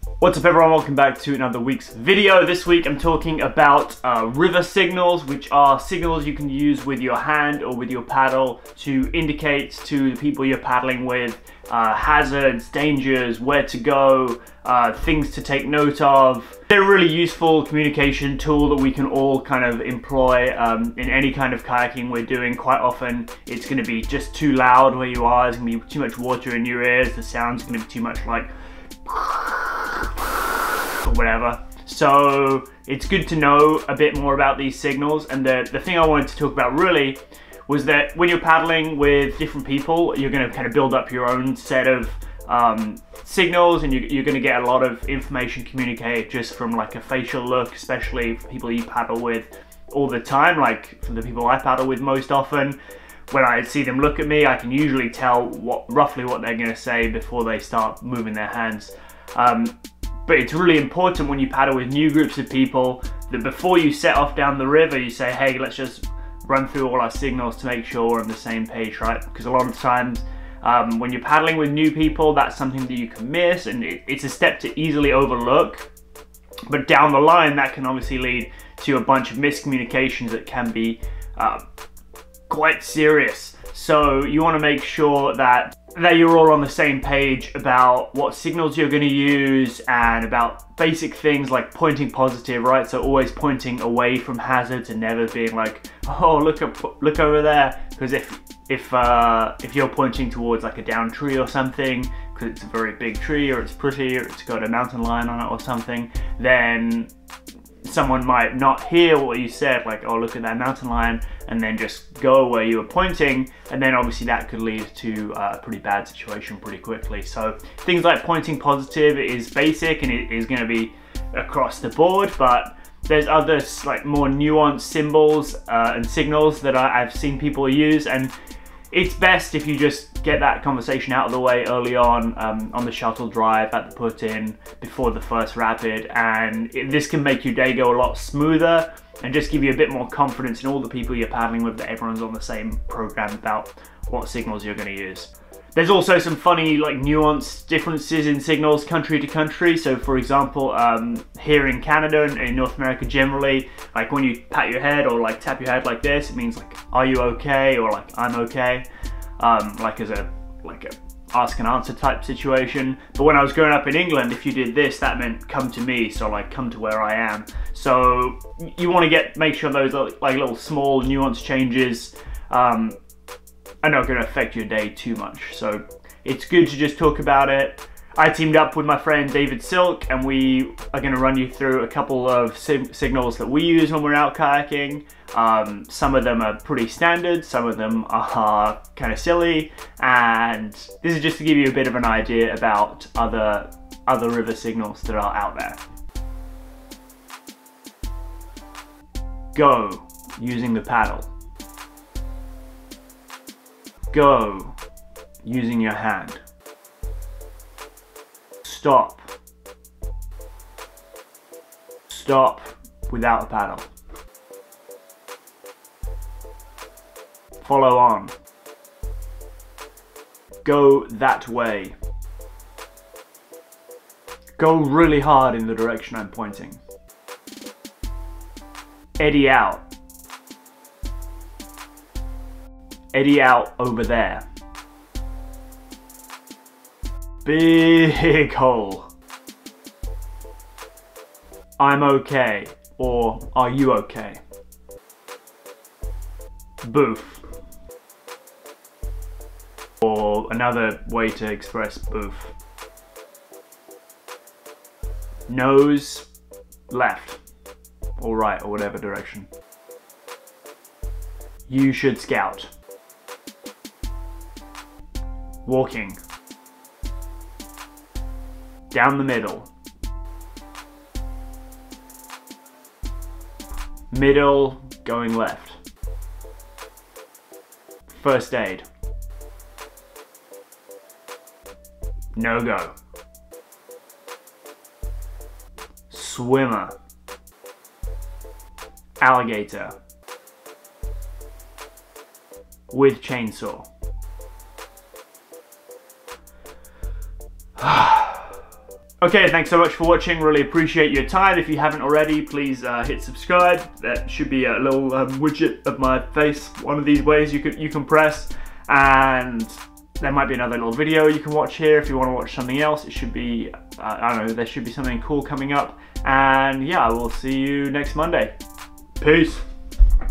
What's up everyone, welcome back to another week's video. This week I'm talking about river signals, which are signals you can use with your hand or with your paddle to indicate to the people you're paddling with hazards, dangers, where to go, things to take note of. They're a really useful communication tool that we can all kind of employ in any kind of kayaking we're doing. Quite often it's going to be just too loud where you are, there's going to be too much water in your ears, the sound's going to be too much like or whatever. So it's good to know a bit more about these signals, and the thing I wanted to talk about really was that when you're paddling with different people, you're going to kind of build up your own set of signals, and you're going to get a lot of information communicated just from like a facial look, especially for people you paddle with all the time. Like for the people I paddle with most often, when I see them look at me, I can usually tell roughly what they're going to say before they start moving their hands. But it's really important when you paddle with new groups of people that before you set off down the river, you say, hey, let's just run through all our signals to make sure we're on the same page, right? Because a lot of times when you're paddling with new people, that's something that you can miss, and it's a step to easily overlook. But down the line, that can obviously lead to a bunch of miscommunications that can be quite serious. So you want to make sure that you're all on the same page about what signals you're going to use and about basic things like pointing positive, right? So always pointing away from hazards and never being like, oh, look over there. Because if you're pointing towards like a downed tree or something, because it's a very big tree or it's pretty or it's got a mountain lion on it or something, then someone might not hear what you said, like, oh, look at that mountain lion, and then just go where you were pointing, and then obviously that could lead to a pretty bad situation pretty quickly. So things like pointing positive is basic and it is going to be across the board, but there's other like more nuanced symbols and signals that I've seen people use, and it's best if you just get that conversation out of the way early on the shuttle drive, at the put-in, before the first rapid, and this can make your day go a lot smoother and just give you a bit more confidence in all the people you're paddling with, that everyone's on the same program about what signals you're going to use. There's also some funny like nuanced differences in signals country to country. So for example, here in Canada and in North America generally, like when you pat your head or like tap your head like this, it means like, are you okay? Or like, I'm okay. Like as a ask and answer type situation. But when I was growing up in England, if you did this, that meant come to me. So like, come to where I am. So you want to make sure those like little small nuanced changes are not going to affect your day too much. So it's good to just talk about it. I teamed up with my friend David Silk, and we are going to run you through a couple of signals that we use when we're out kayaking. Some of them are pretty standard, some of them are kind of silly, and this is just to give you a bit of an idea about other river signals that are out there. Go, using the paddle. Go, using your hand. Stop. Stop without a paddle. Follow on. Go that way. Go really hard in the direction I'm pointing. Eddy out. Eddy out over there. Big hole. I'm okay, or are you okay? Boof. Or another way to express boof. Nose left, or right, or whatever direction. You should scout. Walking. Down the middle. Middle, going left. First aid. No go. Swimmer. Alligator. With chainsaw. Okay, thanks so much for watching. Really appreciate your time. If you haven't already, please hit subscribe. That should be a little widget of my face. One of these ways you can press, and there might be another little video you can watch here if you want to watch something else. It should be, I don't know, there should be something cool coming up. And yeah, I will see you next Monday. Peace.